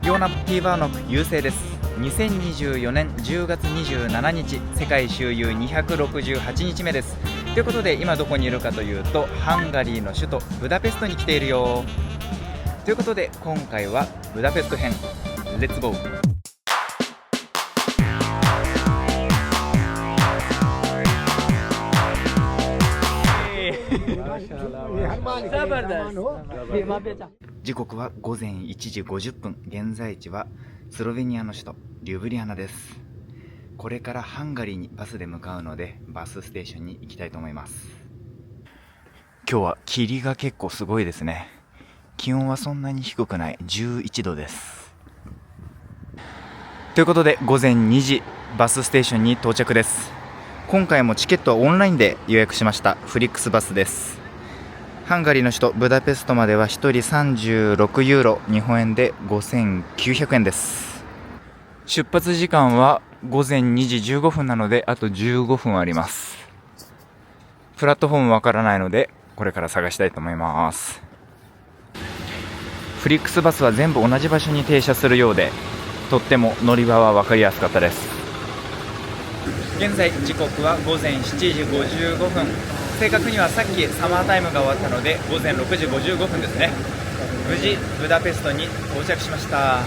ヨーナプティバーノク優勢です。2024年10月27日世界周遊268日目です。ということで今どこにいるかというと、ハンガリーの首都ブダペストに来ているよ。ということで今回はブダペスト編、レッツゴー。時刻は午前1時50分、現在地はスロベニアの首都リュブリアナです。これからハンガリーにバスで向かうので、バスステーションに行きたいと思います。今日は霧が結構すごいですね。気温はそんなに低くない、11度です。ということで午前2時、バスステーションに到着です。今回もチケットはオンラインで予約しましたフリックスバスです。ハンガリーの首都ブダペストまでは1人36ユーロ、日本円で5900円です。出発時間は午前2時15分なので、あと15分あります。プラットフォームわからないのでこれから探したいと思います。フリックスバスは全部同じ場所に停車するようで、とっても乗り場は分かりやすかったです。現在時刻は午前7時55分、正確にはさっきサマータイムが終わったので午前6時55分ですね。無事ブダペストに到着しました。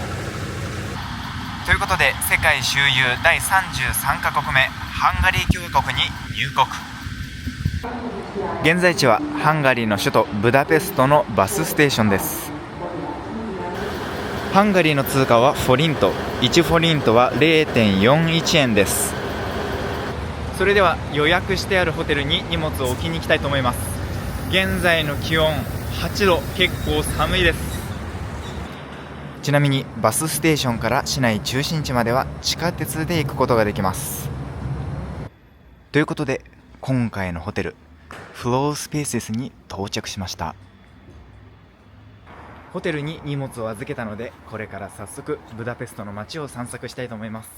ということで世界周遊第33カ国目、ハンガリー共和国に入国。現在地はハンガリーの首都ブダペストのバスステーションです。ハンガリーの通貨はフォリント、1フォリントは 0.41 円です。それでは予約してあるホテルに荷物を置きに行きたいと思います。現在の気温8度、結構寒いです。ちなみにバスステーションから市内中心地までは地下鉄で行くことができます。ということで今回のホテルフロースペーセスに到着しました。ホテルに荷物を預けたので、これから早速ブダペストの街を散策したいと思います。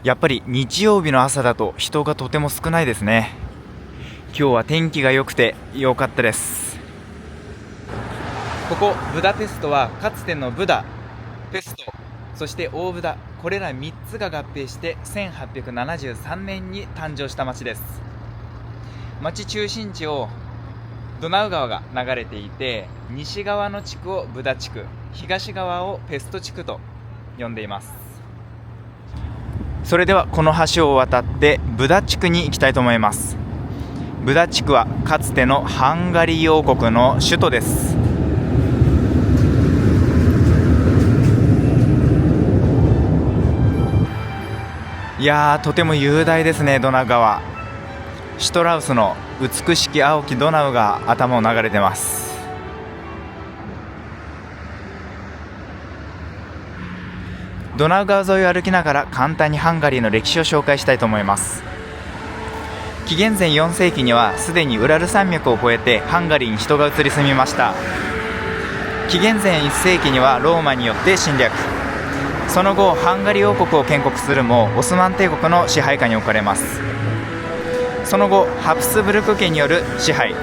やっぱり日曜日の朝だと人がとても少ないですね。今日は天気が良くて良かったです。ここブダペストはかつてのブダ、ペスト、そして大ブダ、これら3つが合併して1873年に誕生した町です。町中心地をドナウ川が流れていて、西側の地区をブダ地区、東側をペスト地区と呼んでいます。それではこの橋を渡ってブダ地区に行きたいと思います。ブダ地区はかつてのハンガリー王国の首都です。いやー、とても雄大ですね。ドナウ川、シュトラウスの美しき青きドナウが頭を流れてます。ドナウ川沿いを歩きながら簡単にハンガリーの歴史を紹介したいと思います。紀元前4世紀にはすでにウラル山脈を越えてハンガリーに人が移り住みました。紀元前1世紀にはローマによって侵略、その後ハンガリー王国を建国するもオスマン帝国の支配下に置かれます。その後ハプスブルク家による支配、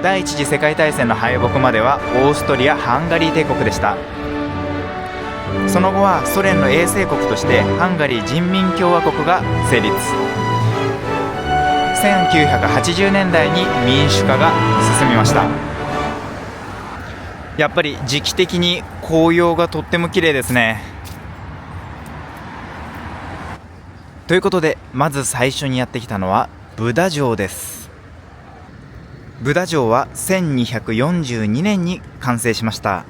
第一次世界大戦の敗北まではオーストリア・ハンガリー帝国でした。その後はソ連の衛星国としてハンガリー人民共和国が成立。1980年代に民主化が進みました。やっぱり時期的に紅葉がとっても綺麗ですね。ということでまず最初にやってきたのはブダ城です。ブダ城は1242年に完成しました。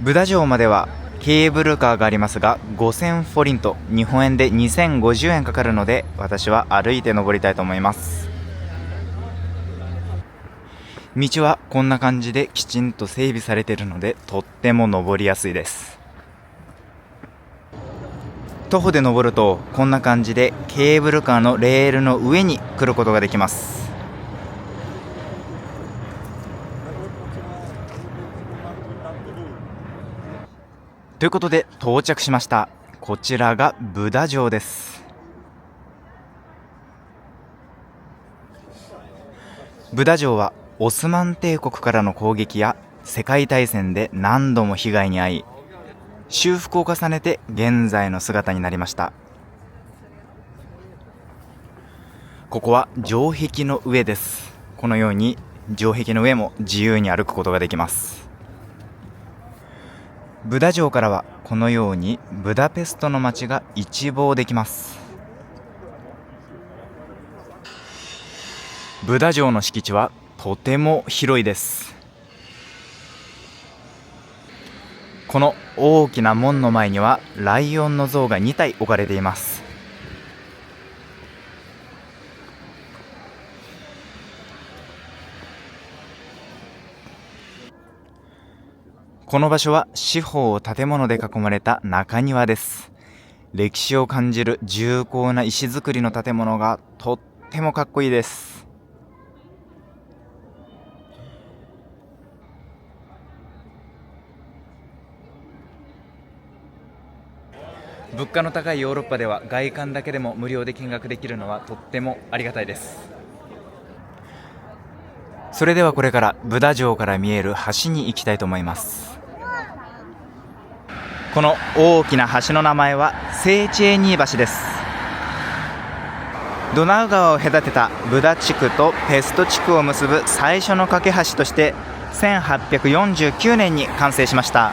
ブダ城まではケーブルカーがありますが5000フォリント、日本円で2050円かかるので、私は歩いて登りたいと思います。道はこんな感じできちんと整備されているので、とっても登りやすいです。徒歩で登るとこんな感じでケーブルカーのレールの上に来ることができます。ということで到着しました。こちらがブダ城です。ブダ城はオスマン帝国からの攻撃や世界大戦で何度も被害に遭い、修復を重ねて現在の姿になりました。ここは城壁の上です。このように城壁の上も自由に歩くことができます。ブダ城からはこのようにブダペストの街が一望できます。ブダ城の敷地はとても広いです。この大きな門の前にはライオンの像が2体置かれています。この場所は四方を建物で囲まれた中庭です。歴史を感じる重厚な石造りの建物がとってもかっこいいです。物価の高いヨーロッパでは外観だけでも無料で見学できるのはとってもありがたいです。それではこれからブダ城から見える橋に行きたいと思います。この大きな橋の名前はセーチェーニー橋です。ドナウ川を隔てたブダ地区とペスト地区を結ぶ最初の架け橋として1849年に完成しました。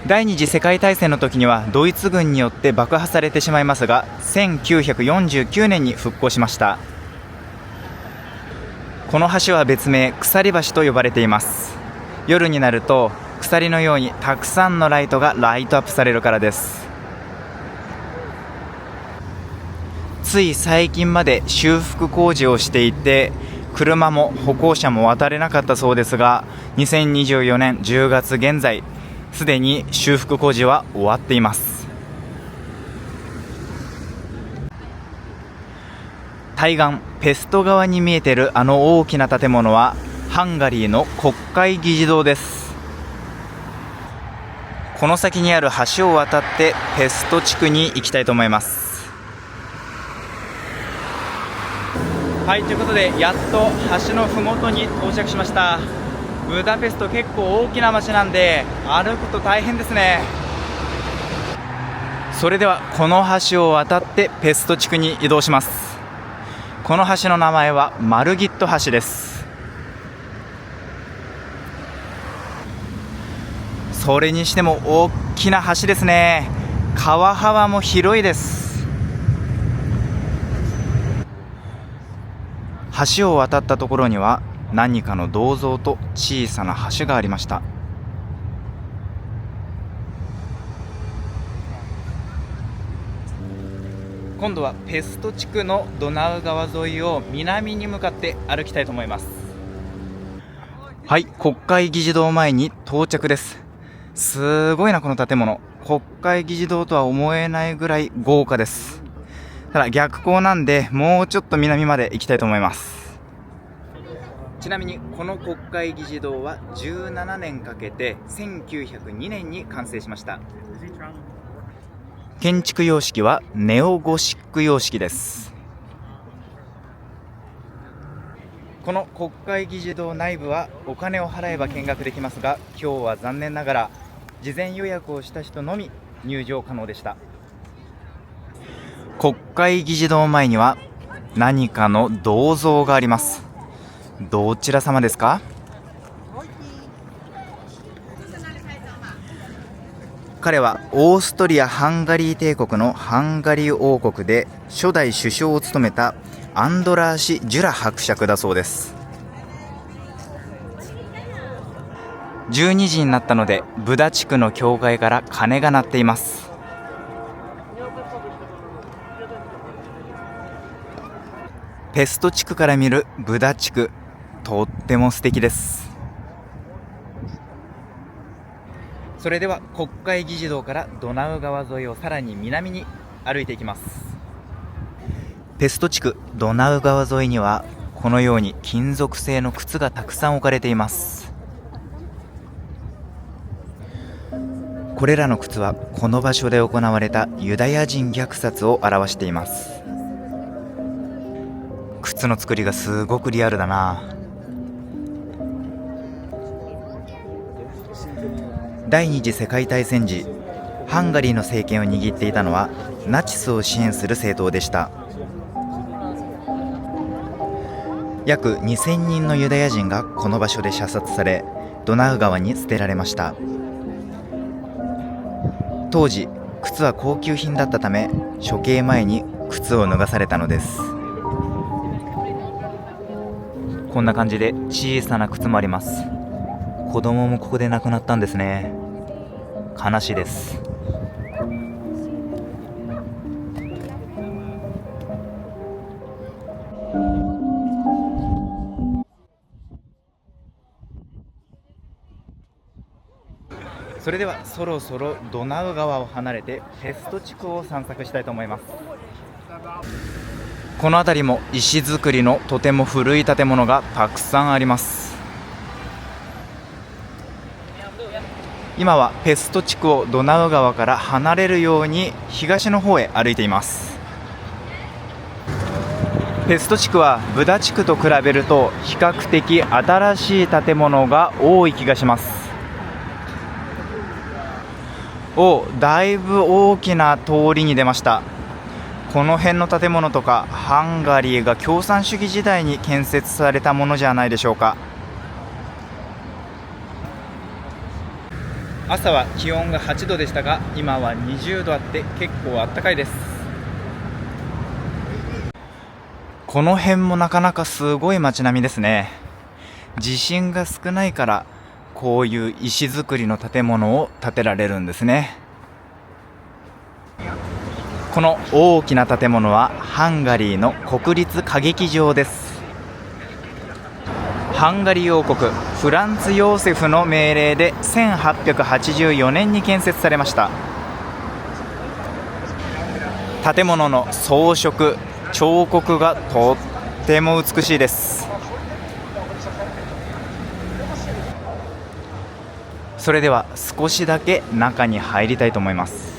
第二次世界大戦の時にはドイツ軍によって爆破されてしまいますが、1949年に復興しました。この橋は別名鎖橋と呼ばれています。夜になると鎖のようにたくさんのライトがライトアップされるからです。つい最近まで修復工事をしていて、車も歩行者も渡れなかったそうですが、2024年10月現在すでに修復工事は終わっています。対岸ペスト川に見えているあの大きな建物はハンガリーの国会議事堂です。この先にある橋を渡ってペスト地区に行きたいと思います。はい、ということでやっと橋のふもとに到着しました。ブダペスト結構大きな街なんで歩くと大変ですね。それではこの橋を渡ってペスト地区に移動します。この橋の名前はマルギット橋です。それにしても大きな橋ですね。川幅も広いです。橋を渡ったところには何かの銅像と小さな橋がありました。今度はペスト地区のドナウ川沿いを南に向かって歩きたいと思います。はい、国会議事堂前に到着です。すごいなこの建物。国会議事堂とは思えないぐらい豪華です。ただ逆光なんでもうちょっと南まで行きたいと思います。ちなみにこの国会議事堂は17年かけて1902年に完成しました。建築様式はネオゴシック様式です。この国会議事堂内部はお金を払えば見学できますが、今日は残念ながら事前予約をした人のみ入場可能でした。国会議事堂前には何かの銅像があります。どちら様ですか？彼はオーストリア・ハンガリー帝国のハンガリー王国で初代首相を務めたアンドラーシ・ジュラ伯爵だそうです。12時になったのでブダ地区の教会から鐘が鳴っています。ペスト地区から見るブダ地区、とっても素敵です。それでは国会議事堂からドナウ川沿いをさらに南に歩いていきます。ペスト地区ドナウ川沿いにはこのように金属製の靴がたくさん置かれています。これらの靴はこの場所で行われたユダヤ人虐殺を表しています。靴の作りがすごくリアルだな。第二次世界大戦時、ハンガリーの政権を握っていたのはナチスを支援する政党でした。約2000人のユダヤ人がこの場所で射殺され、ドナウ川に捨てられました。当時、靴は高級品だったため、処刑前に靴を脱がされたのです。こんな感じで小さな靴もあります。子供もここで亡くなったんですね。悲しいです。それではそろそろドナウ川を離れてペスト地区を散策したいと思います。この辺りも石造りのとても古い建物がたくさんあります。今はペスト地区をドナウ川から離れるように東の方へ歩いています。ペスト地区はブダ地区と比べると比較的新しい建物が多い気がします。だいぶ大きな通りに出ました。この辺の建物とかハンガリーが共産主義時代に建設されたものじゃないでしょうか。朝は気温が8度でしたが、今は20度あって結構暖かいです。この辺もなかなかすごい街並みですね。地震が少ないからこういう石造りの建物を建てられるんですね。この大きな建物はハンガリーの国立歌劇場です。ハンガリー王国フランツ・ヨーセフの命令で1884年に建設されました。建物の装飾、彫刻がとっても美しいです。それでは少しだけ中に入りたいと思います。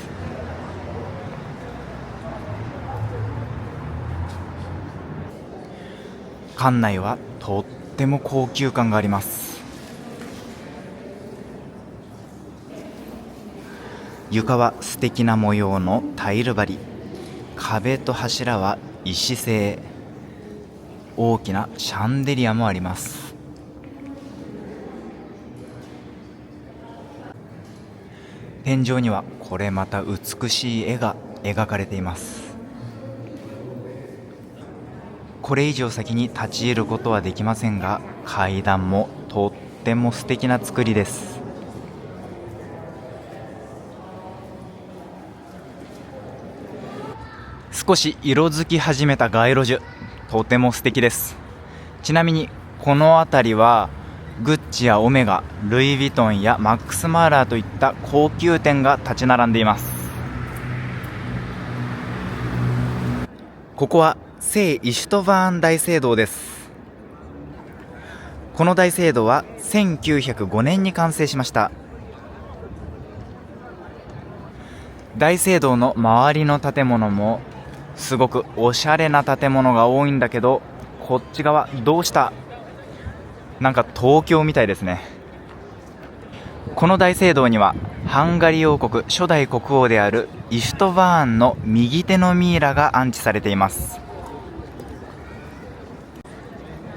館内はとっても高級感があります。床は素敵な模様のタイル張り、壁と柱は石製、大きなシャンデリアもあります。天井にはこれまた美しい絵が描かれています。これ以上先に立ち入ることはできませんが、階段もとっても素敵な作りです。少し色づき始めた街路樹、とても素敵です。ちなみにこの辺りはグッチやオメガ、ルイ・ヴィトンやマックス・マーラーといった高級店が立ち並んでいます。ここは聖イシュトヴァーン大聖堂です。この大聖堂は1905年に完成しました。大聖堂の周りの建物もすごくおしゃれな建物が多いんだけど、こっち側どうした？なんか東京みたいですね。この大聖堂にはハンガリー王国初代国王であるイシュトヴァーンの右手のミイラが安置されています。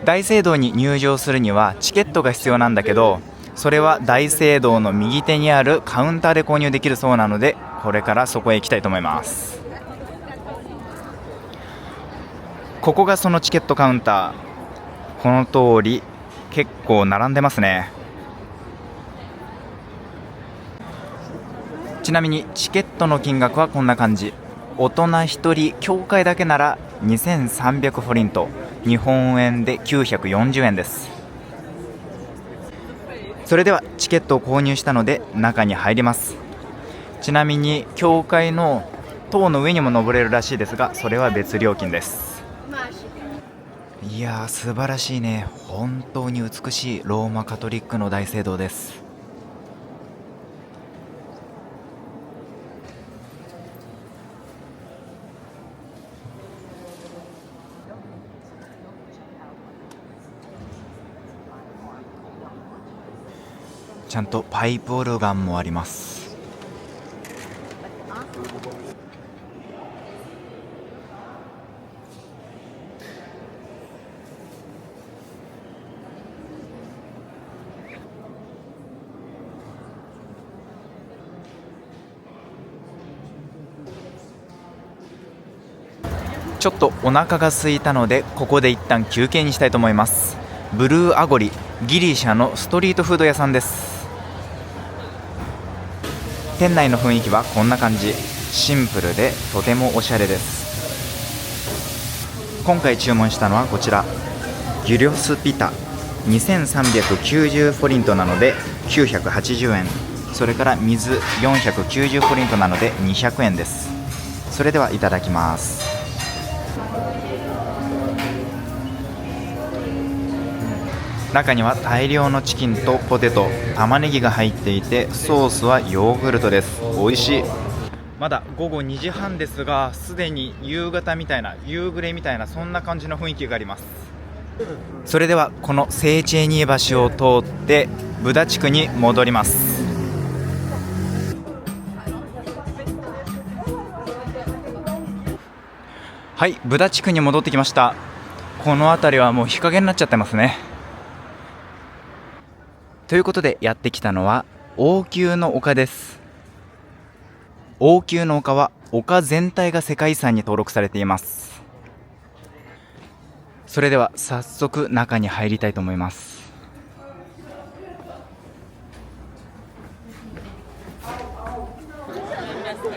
大聖堂に入場するにはチケットが必要なんだけど、それは大聖堂の右手にあるカウンターで購入できるそうなので、これからそこへ行きたいと思います。ここがそのチケットカウンター。この通り結構並んでますね。ちなみにチケットの金額はこんな感じ。大人1人教会だけなら2300フォリント、日本円で940円です。それではチケットを購入したので中に入ります。ちなみに教会の塔の上にも登れるらしいですが、それは別料金です。いやー、素晴らしいね。本当に美しいローマカトリックの大聖堂です。ちゃんとパイプオルガンもあります。ちょっとお腹が空いたので、ここで一旦休憩にしたいと思います。ブルーアゴリ、ギリシャのストリートフード屋さんです。店内の雰囲気はこんな感じ。シンプルでとてもおしゃれです。今回注文したのはこちら、ギュリョスピタ、2390フォリントなので980円、それから水490フォリントなので200円です。それではいただきます。中には大量のチキンとポテト、玉ねぎが入っていて、ソースはヨーグルトです。美味しい。まだ午後2時半ですが、すでに夕方みたいな、夕暮れみたいな、そんな感じの雰囲気があります。それではこのセーチェーニー橋を通ってブダ地区に戻ります。はい、ブダ地区に戻ってきました。この辺りはもう日陰になっちゃってますね。ということでやってきたのは王宮の丘です。王宮の丘は丘全体が世界遺産に登録されています。それでは早速中に入りたいと思います。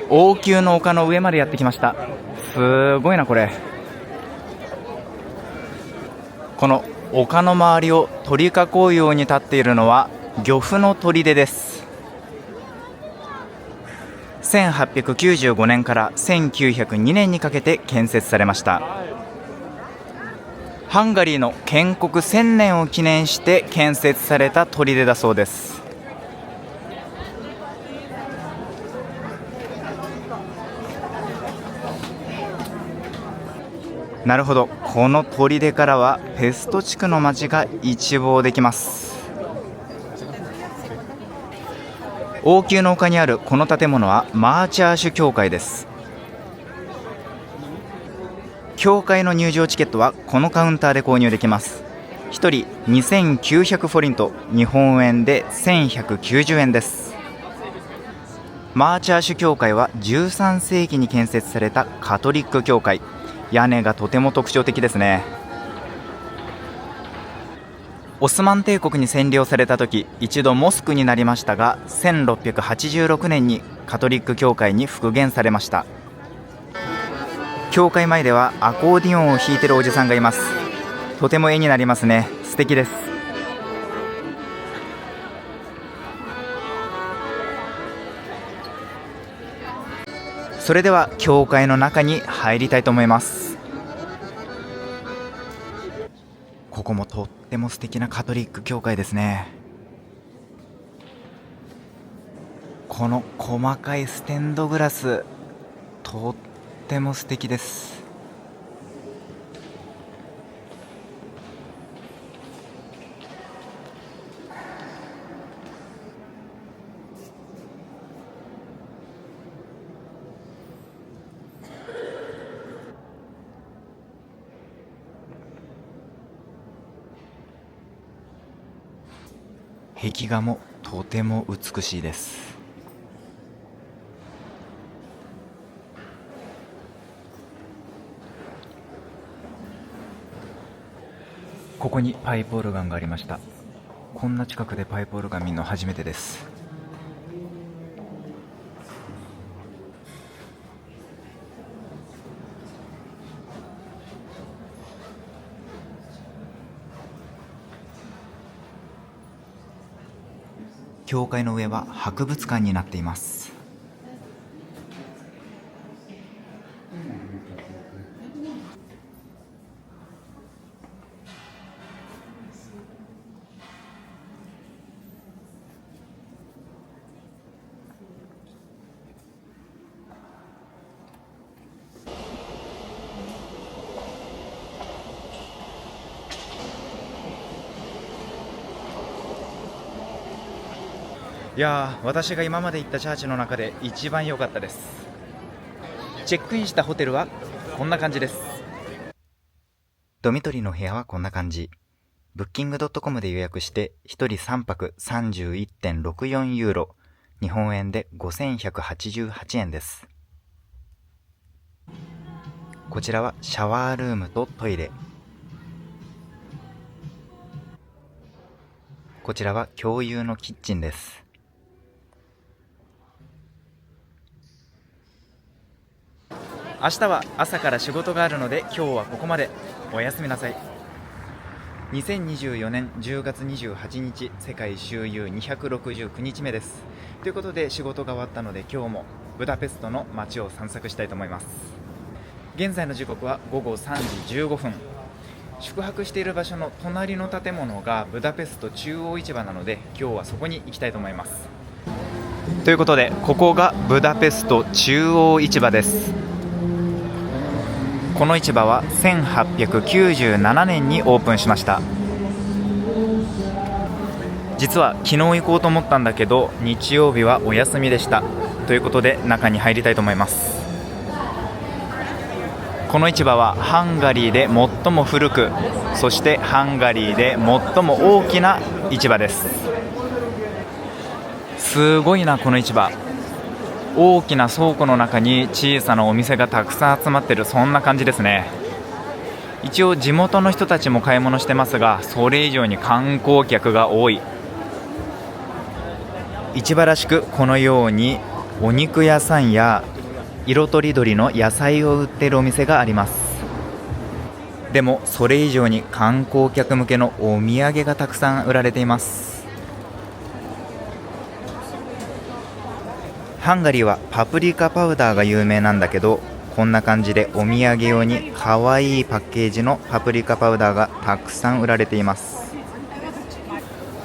王宮の丘の上までやってきました。すごいなこれ。この丘の周りを取り囲うように立っているのは漁夫の砦です。1895年から1902年にかけて建設されました。ハンガリーの建国1000年を記念して建設された砦だそうです。なるほど、この砦からはペスト地区の町が一望できます。王宮の丘にあるこの建物はマーチャーシュ教会です。教会の入場チケットはこのカウンターで購入できます。1人2900フォリント、日本円で1190円です。マーチャーシュ教会は13世紀に建設されたカトリック教会。屋根がとても特徴的ですね。オスマン帝国に占領された時、一度モスクになりましたが、1686年にカトリック教会に復元されました。教会前ではアコーディオンを弾いてるおじさんがいます。とても絵になりますね。素敵です。それでは教会の中に入りたいと思います。ここもとっても素敵なカトリック教会ですね。この細かいステンドグラス、とっても素敵です。壁画もとても美しいです。ここにパイプオルガンがありました。こんな近くでパイプオルガン見るの初めてです。教会の上は博物館になっています。いやー、私が今まで行ったチャーチの中で一番良かったです。チェックインしたホテルはこんな感じです。ドミトリーの部屋はこんな感じ。ブッキングドットコムで予約して1人3泊 31.64 ユーロ、日本円で5188円です。こちらはシャワールームとトイレ。こちらは共有のキッチンです。明日は朝から仕事があるので今日はここまで。おやすみなさい。2024年10月28日世界周遊269日目です。ということで仕事が終わったので今日もブダペストの街を散策したいと思います。現在の時刻は午後3時15分。宿泊している場所の隣の建物がブダペスト中央市場なので今日はそこに行きたいと思います。ということでここがブダペスト中央市場です。この市場は1897年にオープンしました。実は昨日行こうと思ったんだけど日曜日はお休みでした。ということで中に入りたいと思います。この市場はハンガリーで最も古く、そしてハンガリーで最も大きな市場です。すごいな、この市場。大きな倉庫の中に小さなお店がたくさん集まってる、そんな感じですね。一応地元の人たちも買い物してますが、それ以上に観光客が多い。市場らしくこのようにお肉屋さんや色とりどりの野菜を売っているお店があります。でもそれ以上に観光客向けのお土産がたくさん売られています。ハンガリーはパプリカパウダーが有名なんだけど、こんな感じでお土産用に可愛いパッケージのパプリカパウダーがたくさん売られています。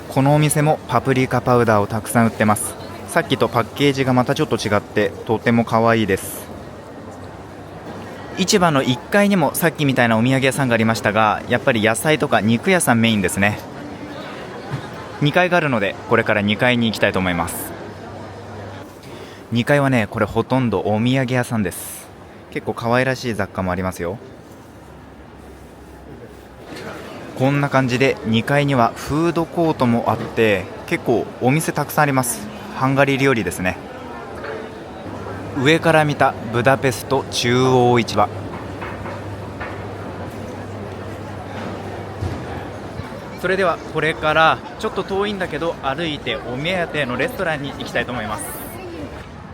このお店もパプリカパウダーをたくさん売ってます。さっきとパッケージがまたちょっと違ってとても可愛いです。市場の1階にもさっきみたいなお土産屋さんがありましたが、やっぱり野菜とか肉屋さんメインですね。2階があるのでこれから2階に行きたいと思います。2階はね、これほとんどお土産屋さんです。結構可愛らしい雑貨もありますよ。こんな感じで2階にはフードコートもあって結構お店たくさんあります。ハンガリー料理ですね。上から見たブダペスト中央市場。それではこれからちょっと遠いんだけど歩いてお目当てのレストランに行きたいと思います。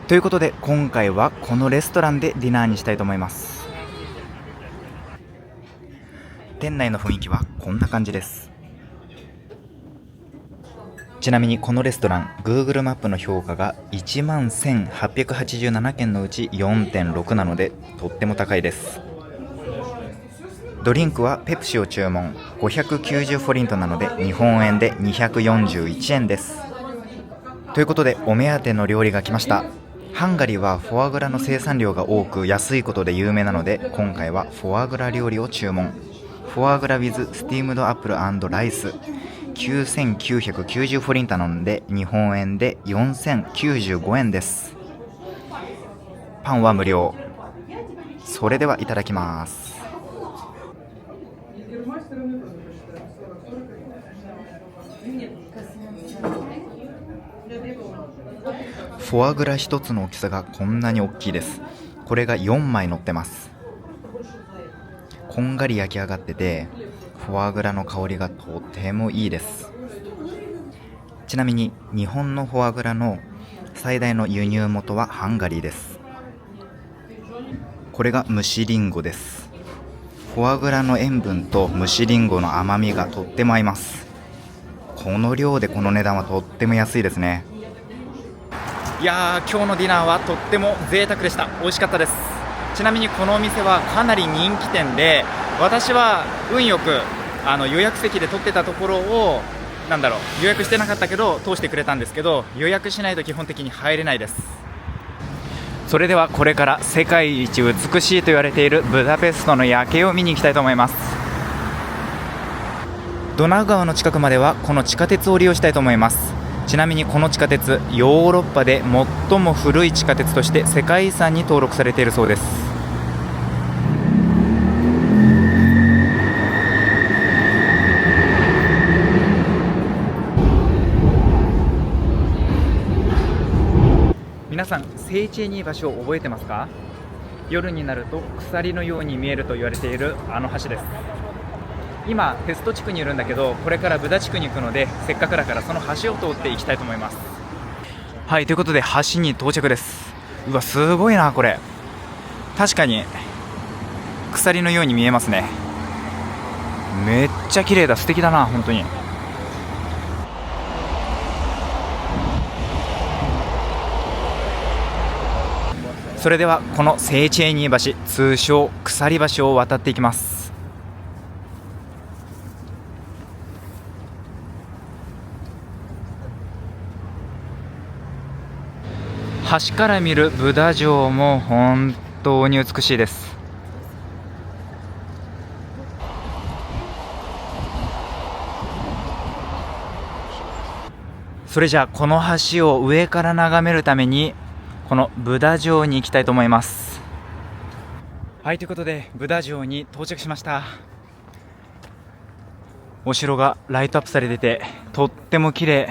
ということで今回はこのレストランでディナーにしたいと思います。店内の雰囲気はこんな感じです。ちなみにこのレストラン Google マップの評価が11,887件のうち 4.6 なのでとっても高いです。ドリンクはペプシを注文。590フォリントなので日本円で241円です。ということでお目当ての料理が来ました。ハンガリーはフォアグラの生産量が多く安いことで有名なので今回はフォアグラ料理を注文。フォアグラ with スティームドアップル&ライス、9,990フォリンタなので日本円で4,095円です。パンは無料。それではいただきます。フォアグラ一つの大きさがこんなに大きいです。これが4枚乗ってます。こんがり焼き上がっててフォアグラの香りがとてもいいです。ちなみに日本のフォアグラの最大の輸入元はハンガリーです。これが蒸しリンゴです。フォアグラの塩分と蒸しリンゴの甘みがとっても合います。この量でこの値段はとっても安いですね。いやー、今日のディナーはとっても贅沢でした。美味しかったです。ちなみにこのお店はかなり人気店で、私は運よく予約席で取ってたところを予約してなかったけど通してくれたんですけど、予約しないと基本的に入れないです。それではこれから世界一美しいと言われているブダペストの夜景を見に行きたいと思います。ドナウ川の近くまではこの地下鉄を利用したいと思います。ちなみにこの地下鉄、ヨーロッパで最も古い地下鉄として世界遺産に登録されているそうです。皆さん、セイチェーニー橋を覚えてますか？夜になると鎖のように見えると言われているあの橋です。今ペスト地区にいるんだけど、これからブダ地区に行くので、せっかくだからその橋を通っていきたいと思います。はい、ということで橋に到着です。うわ、すごいなこれ。確かに鎖のように見えますね。めっちゃ綺麗だ、素敵だな本当に。それではこのセイチェーニー橋、通称鎖橋を渡っていきます。橋から見るブダ城も本当に美しいです。それじゃあこの橋を上から眺めるためにこのブダ城に行きたいと思います。はい、ということでブダ城に到着しました。お城がライトアップされててとっても綺麗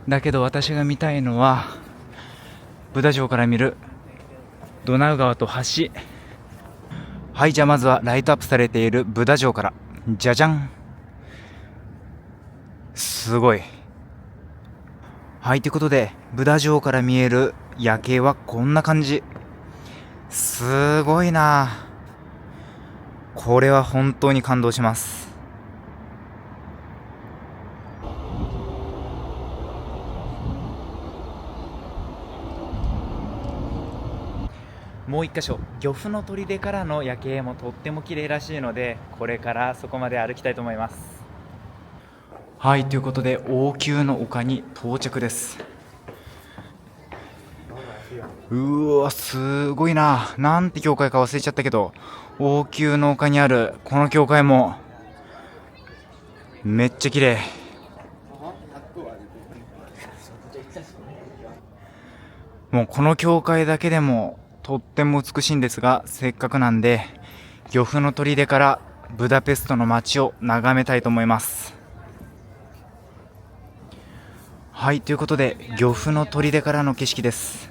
だけど、私が見たいのはブダ城から見るドナウ川と橋。はい、じゃあまずはライトアップされているブダ城から。じゃじゃん、すごい。はい、ということでブダ城から見える夜景はこんな感じ。すごいな、これは本当に感動します。もう一箇所、漁夫の砦からの夜景もとっても綺麗らしいので、これからそこまで歩きたいと思います。はい、ということで王宮の丘に到着です。うわ、すごいな、なんて教会か忘れちゃったけど、王宮の丘にあるこの教会もめっちゃ綺麗。もうこの教会だけでもとっても美しいんですが、せっかくなんで漁夫の砦からブダペストの街を眺めたいと思います。はい、ということで漁夫の砦からの景色です。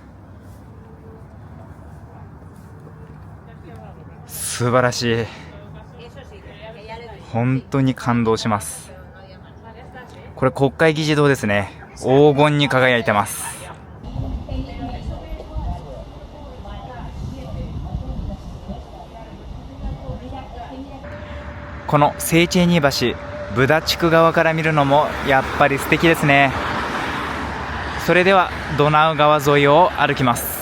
素晴らしい、本当に感動します。これ国会議事堂ですね。黄金に輝いてます。このセイチェーニー橋、ブダ地区側から見るのもやっぱり素敵ですね。それではドナウ川沿いを歩きます。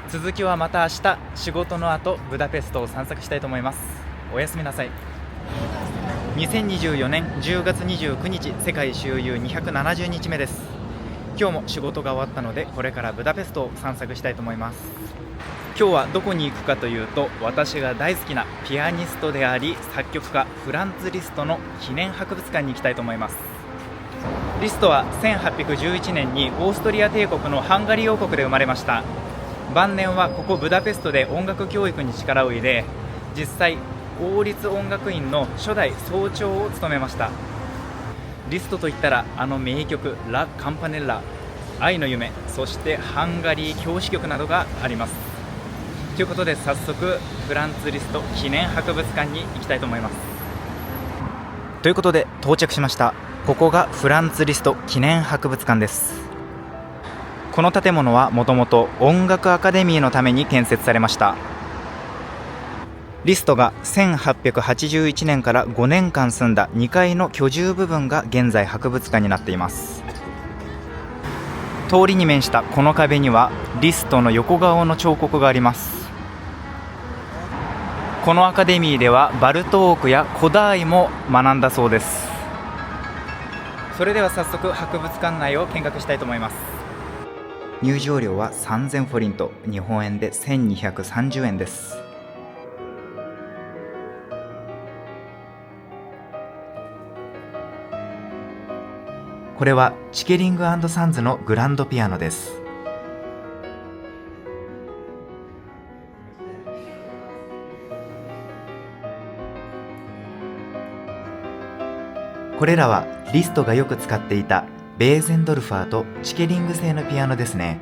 続きはまた明日、仕事の後ブダペストを散策したいと思います。おやすみなさい。2024年10月29日世界周遊270日目です。今日も仕事が終わったので、これからブダペストを散策したいと思います。今日はどこに行くかというと、私が大好きなピアニストであり作曲家フランツ・リストの記念博物館に行きたいと思います。リストは1811年にオーストリア帝国のハンガリー王国で生まれました。晩年はここブダペストで音楽教育に力を入れ、実際王立音楽院の初代総長を務めました。リストといったらあの名曲ラ・カンパネッラ、愛の夢、そしてハンガリー教師曲などがあります。ということで早速フランツ・リスト記念博物館に行きたいと思います。ということで到着しました。ここがフランツ・リスト記念博物館です。この建物はもともと音楽アカデミーのために建設されました。リストが1881年から5年間住んだ2階の居住部分が現在博物館になっています。通りに面したこの壁にはリストの横顔の彫刻があります。このアカデミーではバルトークやコダーイも学んだそうです。それでは早速博物館内を見学したいと思います。入場料は3000フォリント、日本円で1230円です。これはチケリング&サンズのグランドピアノです。これらはリストがよく使っていたベーゼンドルファーとチケリング製のピアノですね。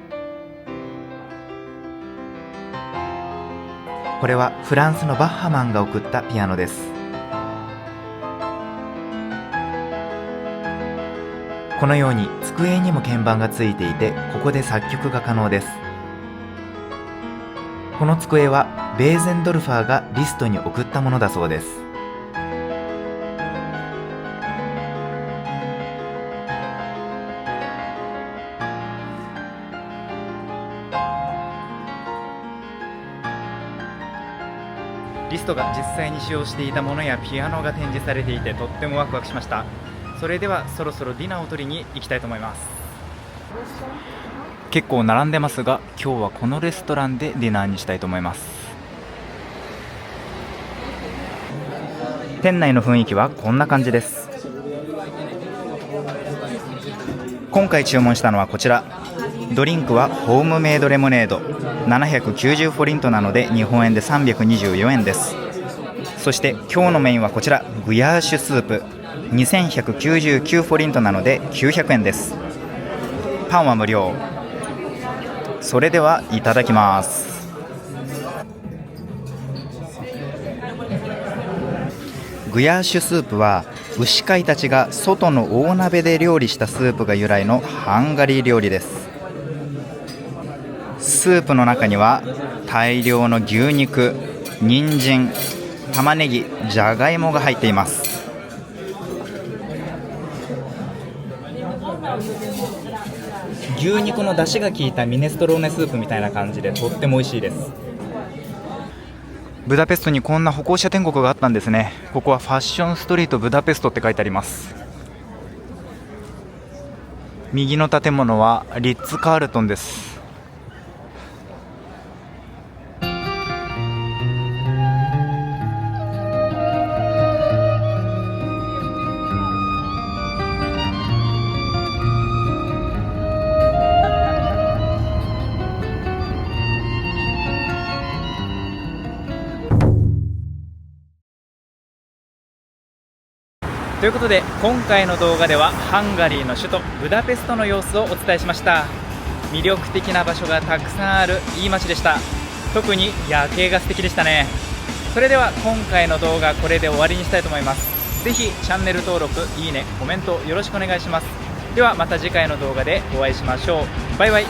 これはフランスのバッハマンが贈ったピアノです。このように机にも鍵盤がついていて、ここで作曲が可能です。この机はベーゼンドルファーがリストに贈ったものだそうです。リストが実際に使用していたものやピアノが展示されていて、とってもワクワクしました。それではそろそろディナーを取りに行きたいと思います。結構並んでますが、今日はこのレストランでディナーにしたいと思います。店内の雰囲気はこんな感じです。今回注文したのはこちら。ドリンクはホームメイドレモネード、790フォリントなので日本円で324円です。そして今日のメインはこちら、グヤーシュスープ、2199フォリントなので900円です。パンは無料。それではいただきます。グヤーシュスープは牛飼いたちが外の大鍋で料理したスープが由来のハンガリー料理です。スープの中には大量の牛肉、人参、玉ねぎ、じゃがいもが入っています。牛肉の出汁が効いたミネストローネスープみたいな感じでとっても美味しいです。ブダペストにこんな歩行者天国があったんですね。ここはファッションストリートブダペストって書いてあります。右の建物はリッツ・カールトンです。ということで今回の動画ではハンガリーの首都ブダペストの様子をお伝えしました。魅力的な場所がたくさんあるいい街でした。特に夜景が素敵でしたね。それでは今回の動画これで終わりにしたいと思います。ぜひチャンネル登録、いいね、コメントよろしくお願いします。ではまた次回の動画でお会いしましょう。バイバイ。